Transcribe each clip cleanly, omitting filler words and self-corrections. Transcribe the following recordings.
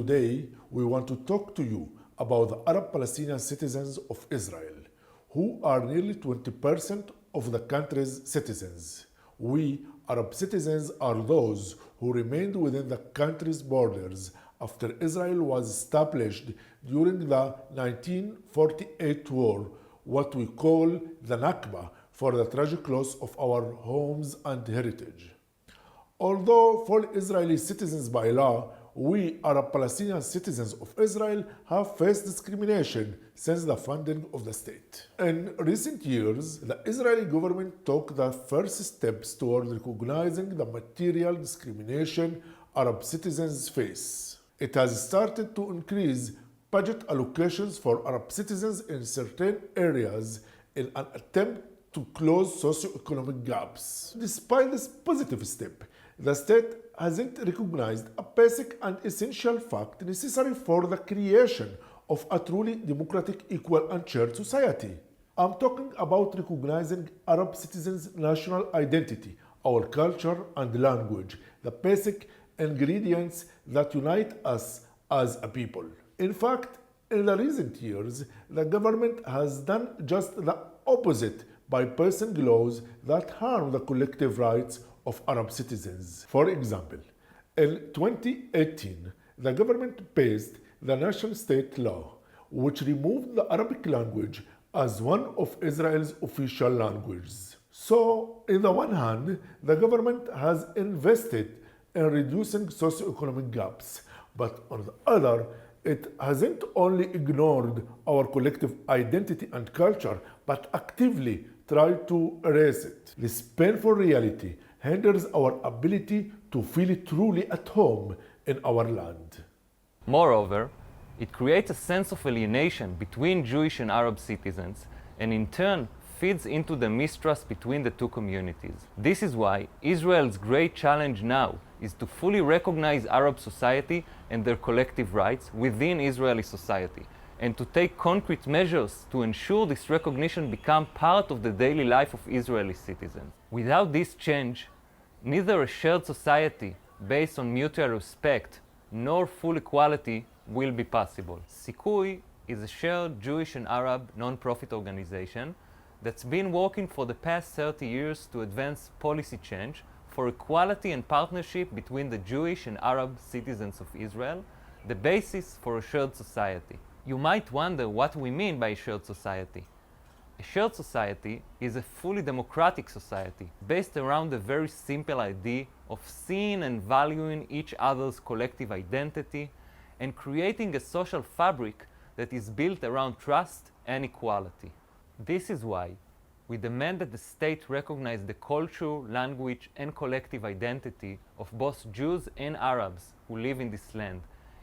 Today, we want to talk to you about the Arab Palestinian citizens of Israel, who are nearly 20% of the country's citizens. We, Arab citizens, are those who remained within the country's borders after Israel was established during the 1948 war, what we call the Nakba, for the tragic loss of our homes and heritage. Although full Israeli citizens by law, we Arab Palestinian citizens of Israel have faced discrimination since the founding of the state. In recent years, the Israeli government took the first steps toward recognizing the material discrimination Arab citizens face. It has started to increase budget allocations for Arab citizens in certain areas in an attempt to close socio-economic gaps. Despite this positive step, the state hasn't recognized a basic and essential fact necessary for the creation of a truly democratic, equal, and shared society. I'm talking about recognizing Arab citizens' national identity, our culture and language, the basic ingredients that unite us as a people. In fact, in the recent years, the government has done just the opposite by passing laws that harm the collective rights of Arab citizens. For example, in 2018, the government passed the National State Law, which removed the Arabic language as one of Israel's official languages. So, on the one hand, the government has invested in reducing socioeconomic gaps, but on the other, it hasn't only ignored our collective identity and culture, but actively tried to erase it. This painful reality hinders our ability to feel truly at home in our land. Moreover, it creates a sense of alienation between Jewish and Arab citizens, and in turn feeds into the mistrust between the two communities. This is why Israel's great challenge now is to fully recognize Arab society and their collective rights within Israeli society, and to take concrete measures to ensure this recognition become part of the daily life of Israeli citizens. Without this change, neither a shared society based on mutual respect nor full equality will be possible. Sikui is a shared Jewish and Arab non-profit organization that's been working for the past 30 years to advance policy change for equality and partnership between the Jewish and Arab citizens of Israel, the basis for a shared society. You might wonder what we mean by a shared society. A shared society is a fully democratic society based around the very simple idea of seeing and valuing each other's collective identity and creating a social fabric that is built around trust and equality. This is why we demand that the state recognize the culture, language, and collective identity of both Jews and Arabs who live in this land,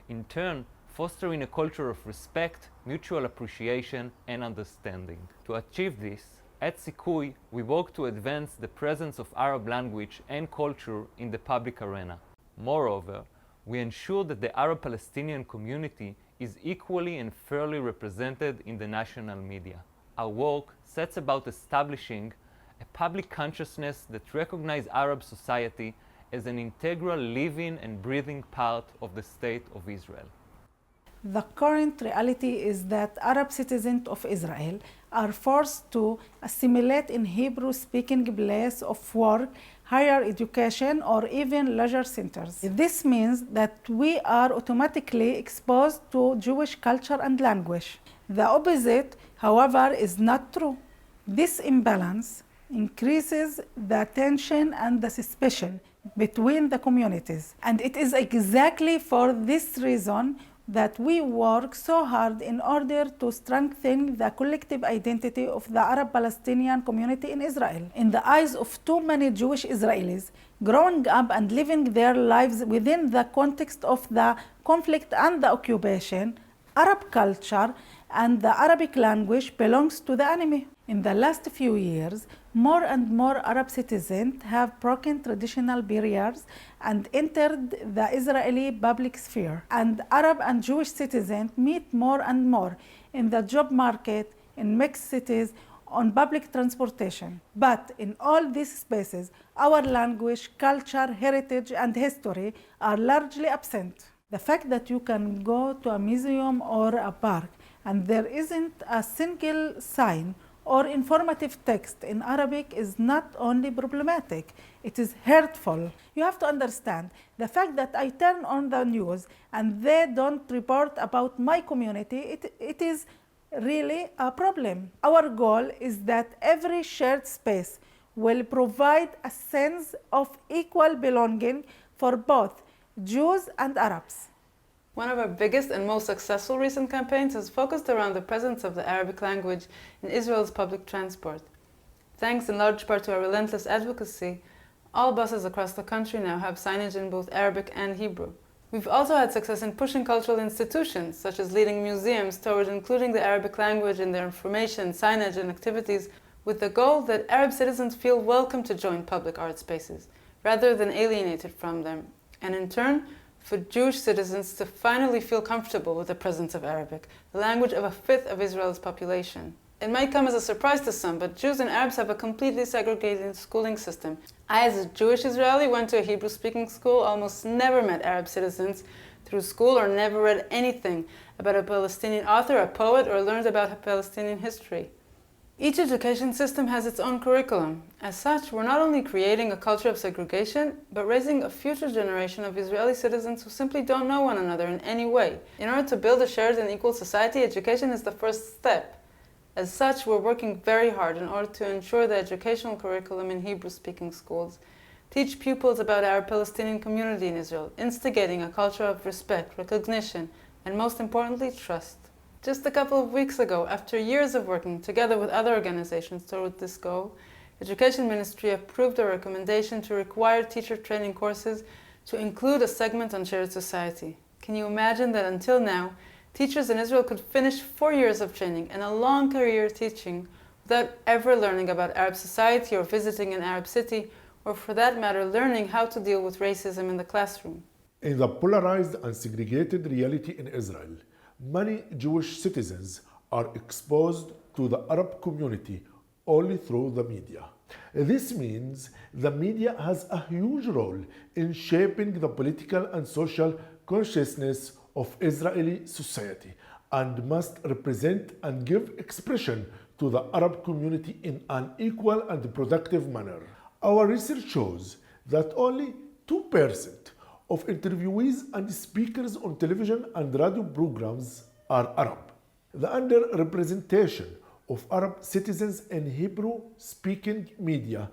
in turn fostering a culture of respect, mutual appreciation, and understanding. To achieve this, at Sikui, we work to advance the presence of Arab language and culture in the public arena. Moreover, we ensure that the Arab Palestinian community is equally and fairly represented in the national media. Our work sets about establishing a public consciousness that recognizes Arab society as an integral living and breathing part of the State of Israel. The current reality is that Arab citizens of Israel are forced to assimilate in Hebrew-speaking place of work, higher education, or even leisure centers. This means that we are automatically exposed to Jewish culture and language. The opposite, however, is not true. This imbalance increases the tension and the suspicion between the communities. And it is exactly for this reason that we work so hard in order to strengthen the collective identity of the Arab Palestinian community in Israel. In the eyes of too many Jewish Israelis, growing up and living their lives within the context of the conflict and the occupation, Arab culture and the Arabic language belongs to the enemy. In the last few years, more and more Arab citizens have broken traditional barriers and entered the Israeli public sphere. And Arab and Jewish citizens meet more and more in the job market, in mixed cities, on public transportation. But in all these spaces, our language, culture, heritage, and history are largely absent. The fact that you can go to a museum or a park and there isn't a single sign or informative text in Arabic is not only problematic, it is hurtful. You have to understand the fact that I turn on the news and they don't report about my community, it is really a problem. Our goal is that every shared space will provide a sense of equal belonging for both Jews and Arabs. One of our biggest and most successful recent campaigns has focused around the presence of the Arabic language in Israel's public transport. Thanks in large part to our relentless advocacy, all buses across the country now have signage in both Arabic and Hebrew. We've also had success in pushing cultural institutions, such as leading museums toward including the Arabic language in their information, signage, and activities, with the goal that Arab citizens feel welcome to join public art spaces, rather than alienated from them, and in turn, for Jewish citizens to finally feel comfortable with the presence of Arabic, the language of a fifth of Israel's population. It might come as a surprise to some, but Jews and Arabs have a completely segregated schooling system. I, as a Jewish Israeli, went to a Hebrew-speaking school, almost never met Arab citizens through school or never read anything about a Palestinian author, a poet, or learned about Palestinian history. Each education system has its own curriculum. As such, we're not only creating a culture of segregation, but raising a future generation of Israeli citizens who simply don't know one another in any way. In order to build a shared and equal society, education is the first step. As such, we're working very hard in order to ensure the educational curriculum in Hebrew-speaking schools teach pupils about our Palestinian community in Israel, instigating a culture of respect, recognition, and most importantly, trust. Just a couple of weeks ago, after years of working together with other organizations toward this goal, Education Ministry approved a recommendation to require teacher training courses to include a segment on shared society. Can you imagine that until now, teachers in Israel could finish 4 years of training and a long career teaching without ever learning about Arab society or visiting an Arab city, or for that matter, learning how to deal with racism in the classroom? In the polarized and segregated reality in Israel, many Jewish citizens are exposed to the Arab community only through the media. This means the media has a huge role in shaping the political and social consciousness of Israeli society and must represent and give expression to the Arab community in an equal and productive manner. Our research shows that only 2% of interviewees and speakers on television and radio programs are Arab. The underrepresentation of Arab citizens in Hebrew-speaking media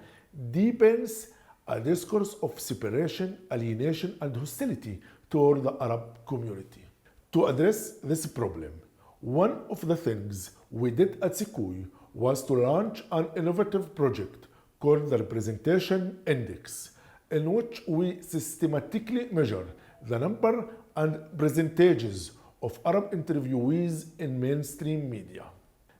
deepens a discourse of separation, alienation, and hostility toward the Arab community. To address this problem, one of the things we did at Sikoy was to launch an innovative project called the Representation Index, in which we systematically measure the number and percentages of Arab interviewees in mainstream media.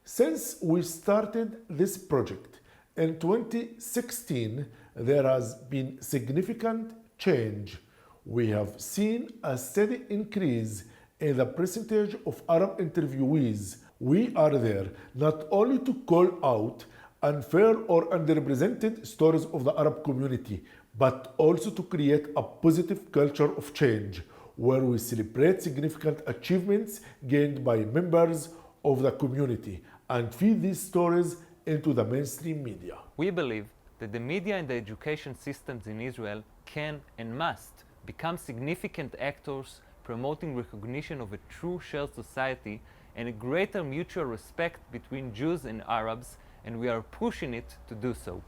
Since we started this project in 2016, there has been significant change. We have seen a steady increase in the percentage of Arab interviewees. We are there not only to call out unfair or underrepresented stories of the Arab community, but also to create a positive culture of change where we celebrate significant achievements gained by members of the community and feed these stories into the mainstream media. We believe that the media and the education systems in Israel can and must become significant actors promoting recognition of a true shared society and a greater mutual respect between Jews and Arabs, and we are pushing it to do so.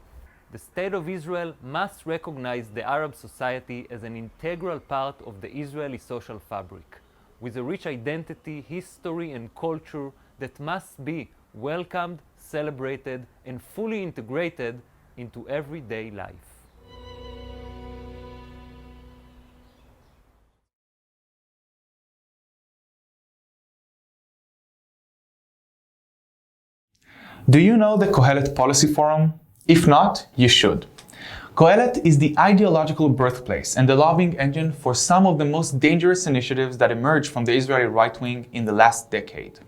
The State of Israel must recognize the Arab society as an integral part of the Israeli social fabric, with a rich identity, history, and culture that must be welcomed, celebrated, and fully integrated into everyday life. Do you know the Kohelet Policy Forum? If not, you should. Kohelet is the ideological birthplace and the lobbying engine for some of the most dangerous initiatives that emerged from the Israeli right wing in the last decade.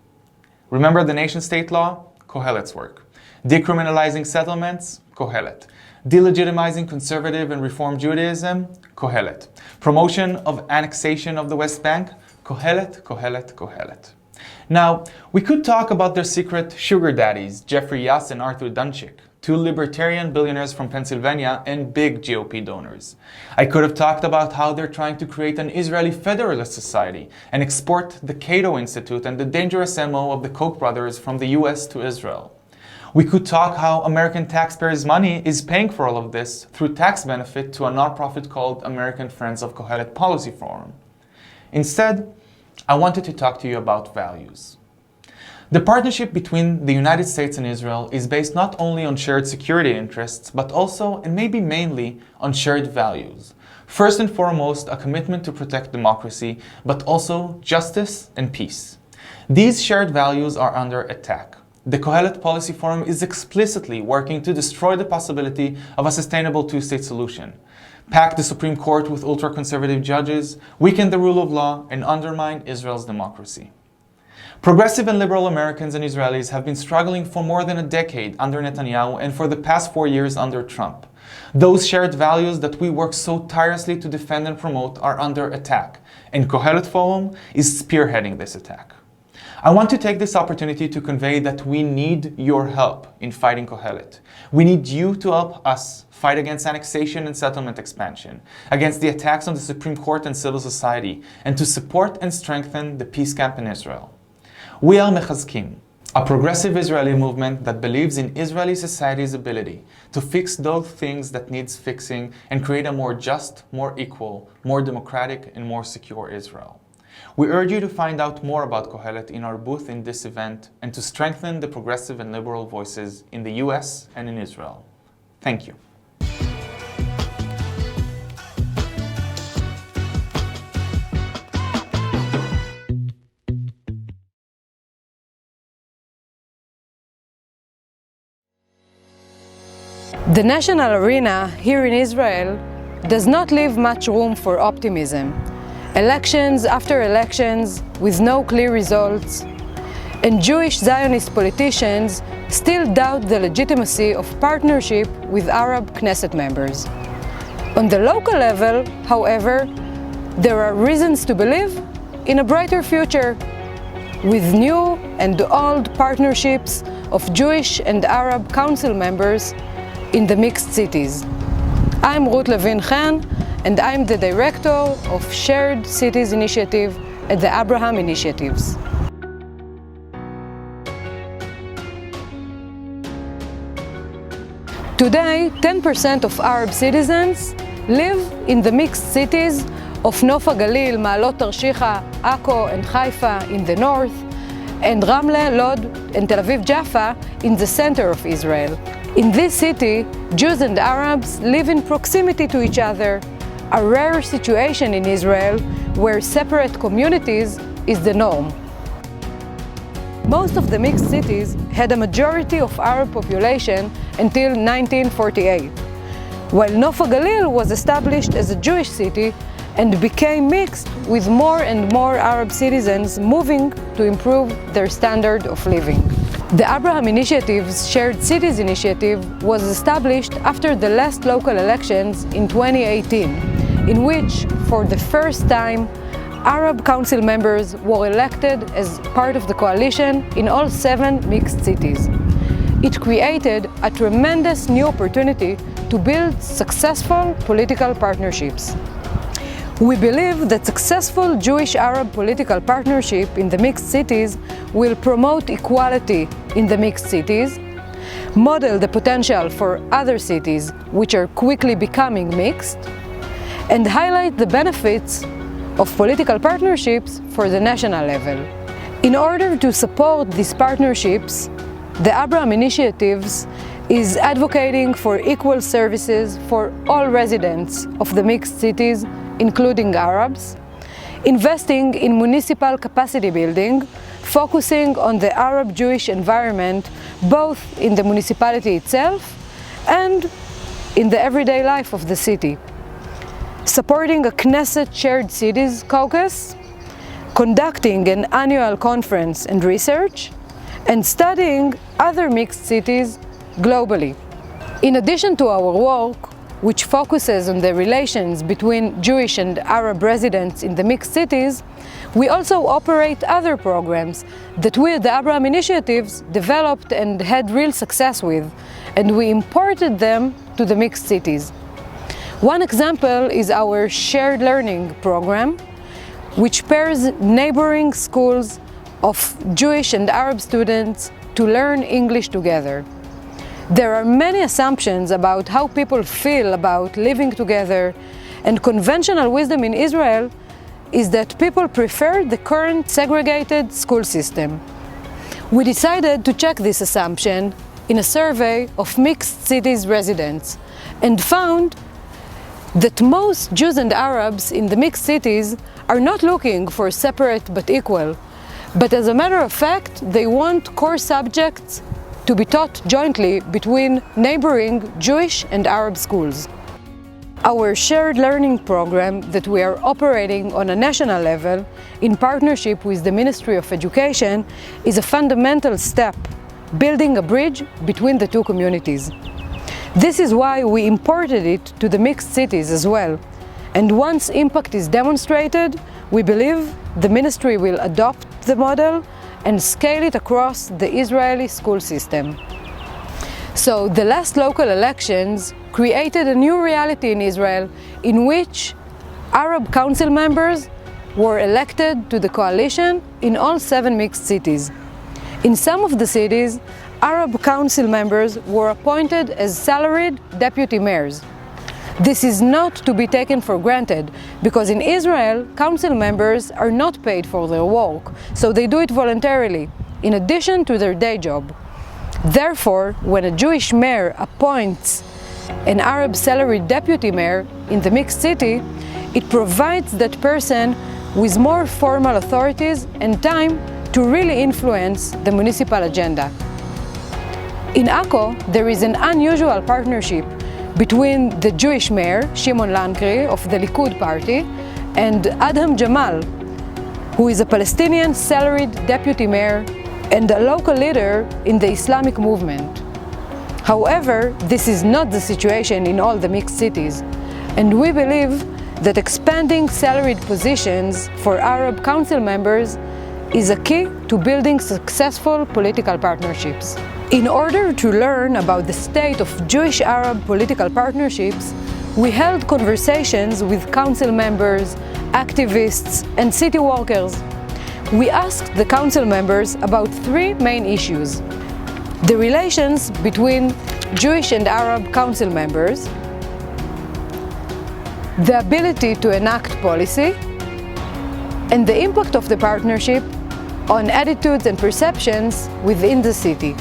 Remember the nation-state law? Kohelet's work. Decriminalizing settlements? Kohelet. Delegitimizing conservative and reform Judaism? Kohelet. Promotion of annexation of the West Bank, Kohelet, Kohelet, Kohelet. Now, we could talk about their secret sugar daddies, Jeffrey Yass and Arthur Dunchik, two libertarian billionaires from Pennsylvania and big GOP donors. I could have talked about how they're trying to create an Israeli federalist society and export the Cato Institute and the dangerous MO of the Koch brothers from the US to Israel. We could talk how American taxpayers' money is paying for all of this through tax benefit to a nonprofit called American Friends of Kohelet Policy Forum. Instead, I wanted to talk to you about values. The partnership between the United States and Israel is based not only on shared security interests, but also, and maybe mainly, on shared values. First and foremost, a commitment to protect democracy, but also justice and peace. These shared values are under attack. The Kohelet Policy Forum is explicitly working to destroy the possibility of a sustainable two-state solution, pack the Supreme Court with ultra-conservative judges, weaken the rule of law, and undermine Israel's democracy. Progressive and liberal Americans and Israelis have been struggling for more than a decade under Netanyahu and for the past 4 years under Trump. Those shared values that we work so tirelessly to defend and promote are under attack, and Kohelet Forum is spearheading this attack. I want to take this opportunity to convey that we need your help in fighting Kohelet. We need you to help us fight against annexation and settlement expansion, against the attacks on the Supreme Court and civil society, and to support and strengthen the peace camp in Israel. We are Mechazkim, a progressive Israeli movement that believes in Israeli society's ability to fix those things that needs fixing and create a more just, more equal, more democratic, and more secure Israel. We urge you to find out more about Kohelet in our booth in this event and to strengthen the progressive and liberal voices in the US and in Israel. Thank you. The national arena here in Israel does not leave much room for optimism. Elections after elections with no clear results, and Jewish Zionist politicians still doubt the legitimacy of partnership with Arab Knesset members. On the local level, however, there are reasons to believe in a brighter future, with new and old partnerships of Jewish and Arab council members in the mixed cities. I'm Ruth Levin-Chen, and I'm the director of Shared Cities Initiative at the Abraham Initiatives. Today, 10% of Arab citizens live in the mixed cities of Nof HaGalil, Ma'alot Tarshiha, Akko and Haifa in the north, and Ramle, Lod and Tel Aviv Jaffa in the center of Israel. In this city, Jews and Arabs live in proximity to each other, a rare situation in Israel where separate communities is the norm. Most of the mixed cities had a majority of Arab population until 1948, while Nof HaGalil was established as a Jewish city and became mixed with more and more Arab citizens moving to improve their standard of living. The Abraham Initiative's Shared Cities Initiative was established after the last local elections in 2018, in which, for the first time, Arab council members were elected as part of the coalition in all 7 mixed cities. It created a tremendous new opportunity to build successful political partnerships. We believe that successful Jewish-Arab political partnership in the mixed cities will promote equality in the mixed cities, model the potential for other cities which are quickly becoming mixed, and highlight the benefits of political partnerships for the national level. In order to support these partnerships, the Abraham Initiatives is advocating for equal services for all residents of the mixed cities, including Arabs, investing in municipal capacity building, focusing on the Arab-Jewish environment both in the municipality itself and in the everyday life of the city, supporting a Knesset Shared Cities Caucus, conducting an annual conference and research, and studying other mixed cities globally. In addition to our work, which focuses on the relations between Jewish and Arab residents in the mixed cities, we also operate other programs that we at the Abraham Initiatives developed and had real success with, and we imported them to the mixed cities. One example is our shared learning program, which pairs neighboring schools of Jewish and Arab students to learn English together. There are many assumptions about how people feel about living together, and conventional wisdom in Israel is that people prefer the current segregated school system. We decided to check this assumption in a survey of mixed cities residents and found that most Jews and Arabs in the mixed cities are not looking for separate but equal, but as a matter of fact, they want core subjects to be taught jointly between neighboring Jewish and Arab schools. Our shared learning program that we are operating on a national level in partnership with the Ministry of Education is a fundamental step, building a bridge between the two communities. This is why we imported it to the mixed cities as well. And once impact is demonstrated, we believe the ministry will adopt the model and scale it across the Israeli school system. So the last local elections created a new reality in Israel in which Arab council members were elected to the coalition in all 7 mixed cities. In some of the cities, Arab council members were appointed as salaried deputy mayors. This is not to be taken for granted, because in Israel, council members are not paid for their work, so they do it voluntarily, in addition to their day job. Therefore, when a Jewish mayor appoints an Arab salaried deputy mayor in the mixed city, it provides that person with more formal authorities and time to really influence the municipal agenda. In Akko, there is an unusual partnership between the Jewish mayor, Shimon Lankri, of the Likud party, and Adham Jamal, who is a Palestinian salaried deputy mayor and a local leader in the Islamic movement. However, this is not the situation in all the mixed cities, and we believe that expanding salaried positions for Arab council members is a key to building successful political partnerships. In order to learn about the state of Jewish-Arab political partnerships, we held conversations with council members, activists, and city workers. We asked the council members about 3 main issues: the relations between Jewish and Arab council members, the ability to enact policy, and the impact of the partnership on attitudes and perceptions within the city.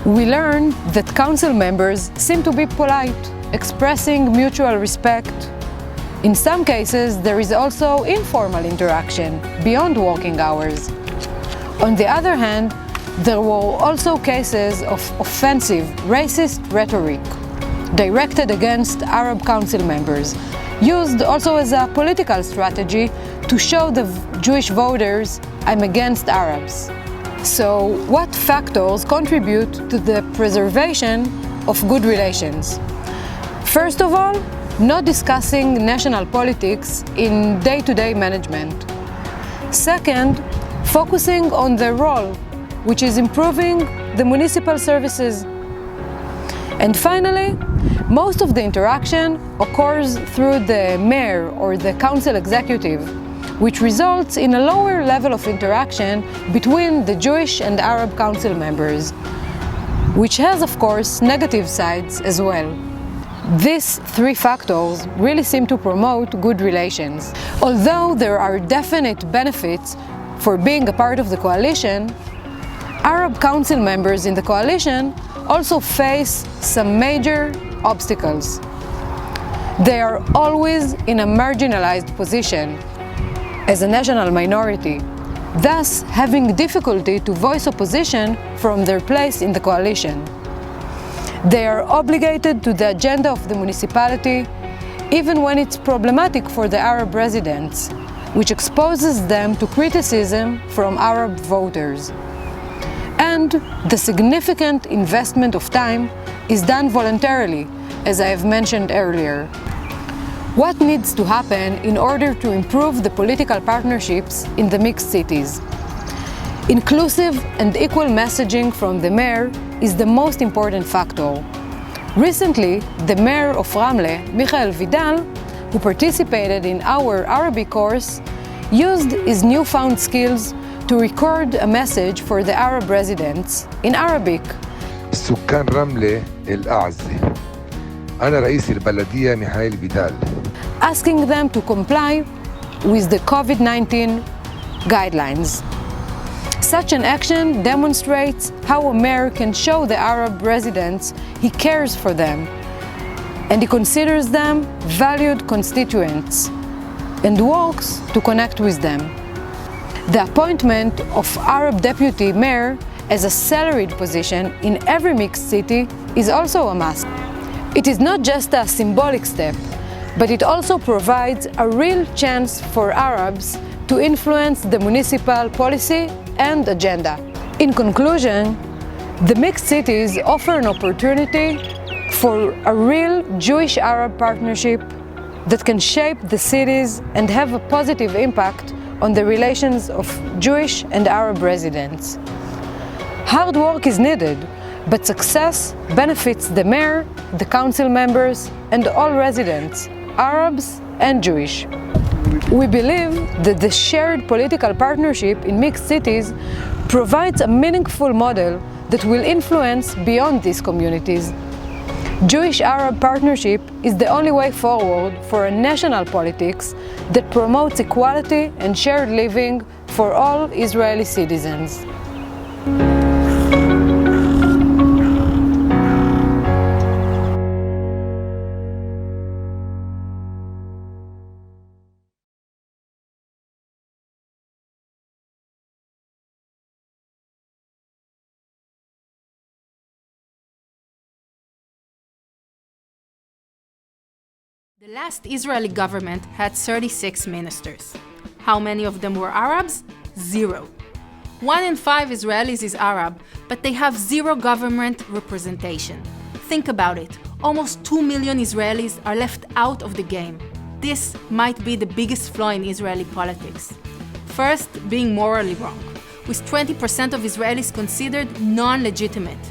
We learned that council members seem to be polite, expressing mutual respect. In some cases, there is also informal interaction beyond working hours. On the other hand, there were also cases of offensive, racist rhetoric directed against Arab council members, used also as a political strategy to show the Jewish voters, "I'm against Arabs." So, what factors contribute to the preservation of good relations? First of all, not discussing national politics in day-to-day management. Second, focusing on the role, which is improving the municipal services. And finally, most of the interaction occurs through the mayor or the council executive, which results in a lower level of interaction between the Jewish and Arab council members, which has, of course, negative sides as well. These 3 factors really seem to promote good relations. Although there are definite benefits for being a part of the coalition, Arab council members in the coalition also face some major obstacles. They are always in a marginalized position as a national minority, thus having difficulty to voice opposition from their place in the coalition. They are obligated to the agenda of the municipality, even when it's problematic for the Arab residents, which exposes them to criticism from Arab voters. And the significant investment of time is done voluntarily, as I have mentioned earlier. What needs to happen in order to improve the political partnerships in the mixed cities? Inclusive and equal messaging from the mayor is the most important factor. Recently, the mayor of Ramle, Michael Vidal, who participated in our Arabic course, used his newfound skills to record a message for the Arab residents in Arabic. سكان رملة الأعزة، أنا رئيس البلدية ميخائيل فيدال. Asking them to comply with the COVID-19 guidelines. Such an action demonstrates how a mayor can show the Arab residents he cares for them and he considers them valued constituents and works to connect with them. The appointment of Arab deputy mayor as a salaried position in every mixed city is also a must. It is not just a symbolic step, but it also provides a real chance for Arabs to influence the municipal policy and agenda. In conclusion, the mixed cities offer an opportunity for a real Jewish-Arab partnership that can shape the cities and have a positive impact on the relations of Jewish and Arab residents. Hard work is needed, but success benefits the mayor, the council members, and all residents, Arabs and Jewish. We believe that the shared political partnership in mixed cities provides a meaningful model that will influence beyond these communities. Jewish-Arab partnership is the only way forward for a national politics that promotes equality and shared living for all Israeli citizens. The last Israeli government had 36 ministers. How many of them were Arabs? 0. 1 in 5 Israelis is Arab, but they have 0 government representation. Think about it. Almost 2 million Israelis are left out of the game. This might be the biggest flaw in Israeli politics. First, being morally wrong, with 20% of Israelis considered non-legitimate,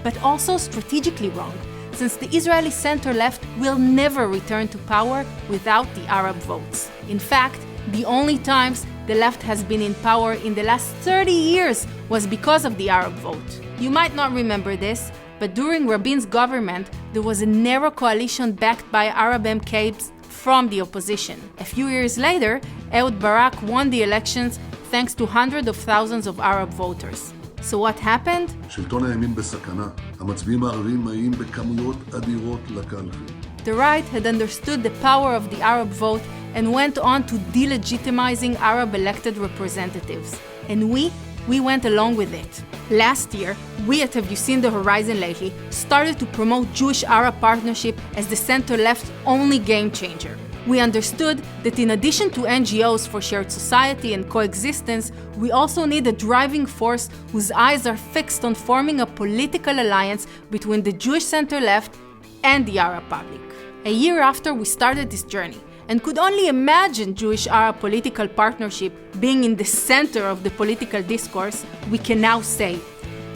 but also strategically wrong, since the Israeli center-left will never return to power without the Arab votes. In fact, the only times the left has been in power in the last 30 years was because of the Arab vote. You might not remember this, but during Rabin's government, there was a narrow coalition backed by Arab MKs from the opposition. A few years later, Ehud Barak won the elections thanks to hundreds of thousands of Arab voters. So what happened? שלטון הימין בסכנה. המצביעים הערבים מגיעים בכמויות אדירות לקלפי. The right had understood the power of the Arab vote and went on to delegitimizing Arab elected representatives. And we went along with it. Last year, we at Have You Seen the Horizon Lately started to promote Jewish-Arab partnership as the center-left's only game changer. We understood that in addition to NGOs for shared society and coexistence, we also need a driving force whose eyes are fixed on forming a political alliance between the Jewish center-left and the Arab public. A year after we started this journey, and could only imagine Jewish-Arab political partnership being in the center of the political discourse, we can now say,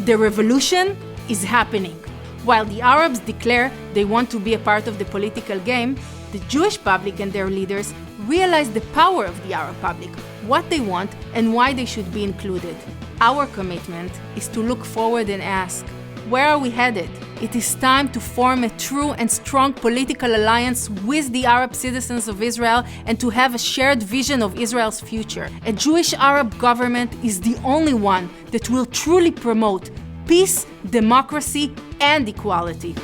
the revolution is happening. While the Arabs declare they want to be a part of the political game, the Jewish public and their leaders realize the power of the Arab public, what they want, and why they should be included. Our commitment is to look forward and ask, where are we headed? It is time to form a true and strong political alliance with the Arab citizens of Israel and to have a shared vision of Israel's future. A Jewish-Arab government is the only one that will truly promote peace, democracy, and equality.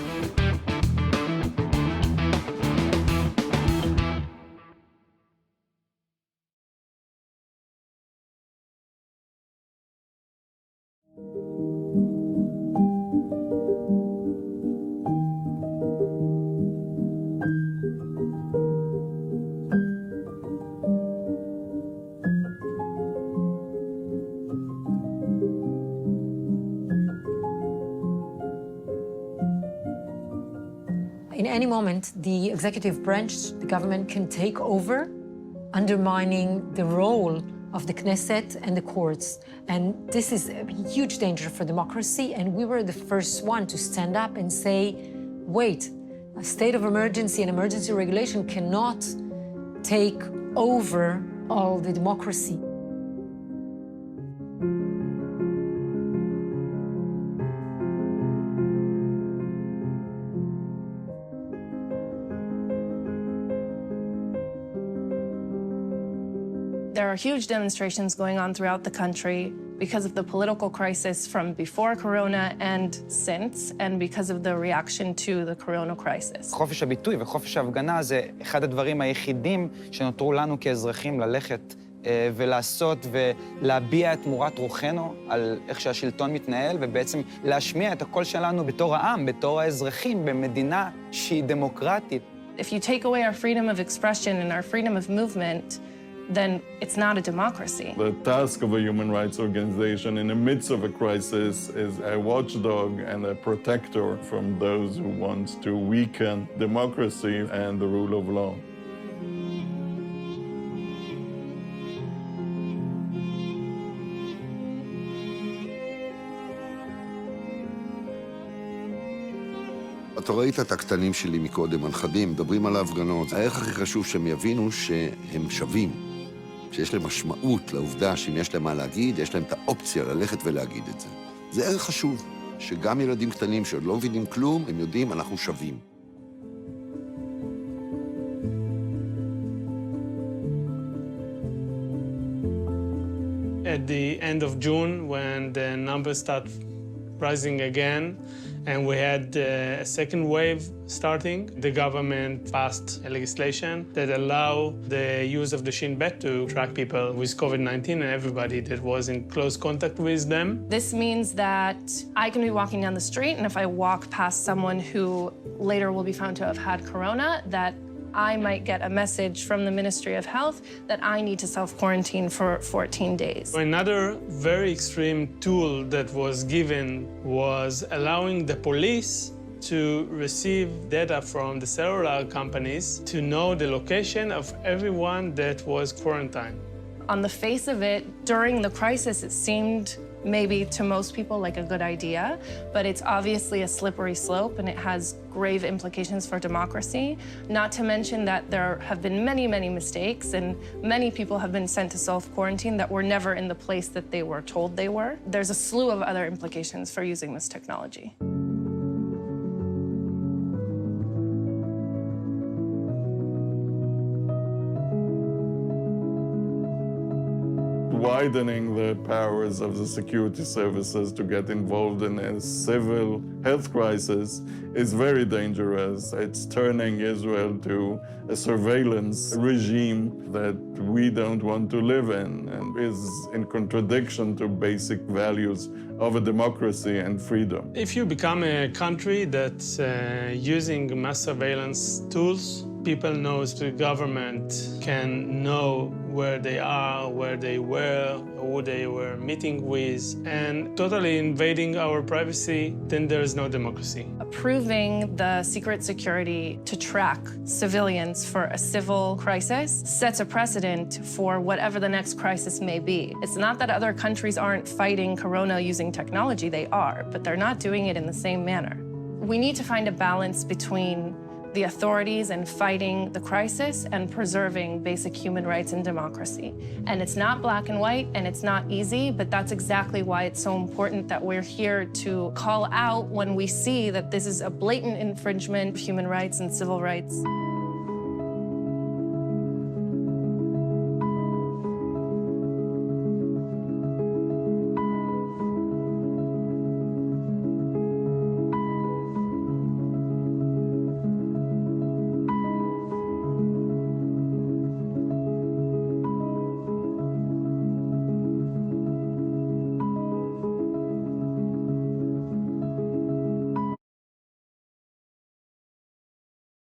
in any moment, the executive branch, the government, can take over, undermining the role of the Knesset and the courts. And this is a huge danger for democracy, and we were the first one to stand up and say, wait, a state of emergency and emergency regulation cannot take over all the democracy. There are huge demonstrations going on throughout the country because of the political crisis from before Corona and since, and because of the reaction to the Corona crisis. חופש הביטוי וחופש ההפגנה זה אחד הדברים היחידים שנותרו לנו כאזרחים ללכת ולעשות ולהביע את מורת רוחנו על איך שהשלטון מתנהל, ובעצם להשמיע את הקול שלנו בתור העם, בתור האזרחים, במדינה שהיא דמוקרטית. If you take away our freedom of expression and our freedom of movement, then it's not a democracy. The task of a human rights organization in the midst of a crisis is a watchdog and a protector from those who want to weaken democracy and the rule of law. אתה ראית את הקטנים שלי מקודם, הנכדים, מדברים על ההפגנות. הערך הכי חשוב שהם יבינו שהם שווים. שיש להם משמעות לעובדה שאם יש להם מה להגיד, יש להם את האופציה ללכת ולהגיד את זה. זה ערך חשוב, שגם ילדים קטנים שעוד לא מבינים כלום, הם יודעים, אנחנו שווים. At the end of June, when the numbers start rising again, and we had a second wave starting, the government passed a legislation that allow the use of the Shin Bet to track people with COVID-19 and everybody that was in close contact with them. This means that I can be walking down the street, and if I walk past someone who later will be found to have had corona, that I might get a message from the Ministry of Health that I need to self-quarantine for 14 days. Another very extreme tool that was given was allowing the police to receive data from the cellular companies to know the location of everyone that was quarantined. On the face of it, during the crisis, it seemed maybe to most people like a good idea, but it's obviously a slippery slope and it has grave implications for democracy. Not to mention that there have been many, many mistakes and many people have been sent to self-quarantine that were never in the place that they were told they were. There's a slew of other implications for using this technology. Widening the powers of the security services to get involved in a civil health crisis is very dangerous. It's turning Israel to a surveillance regime that we don't want to live in and is in contradiction to basic values of a democracy and freedom. If you become a country that's using mass surveillance tools, people know the government can know where they are, where they were, who they were meeting with, and totally invading our privacy, then there is no democracy. Approving the secret security to track civilians for a civil crisis sets a precedent for whatever the next crisis may be. It's not that other countries aren't fighting corona using technology, they are, but they're not doing it in the same manner. We need to find a balance between the authorities and fighting the crisis and preserving basic human rights and democracy. And it's not black and white, and it's not easy, but that's exactly why it's so important that we're here to call out when we see that this is a blatant infringement of human rights and civil rights.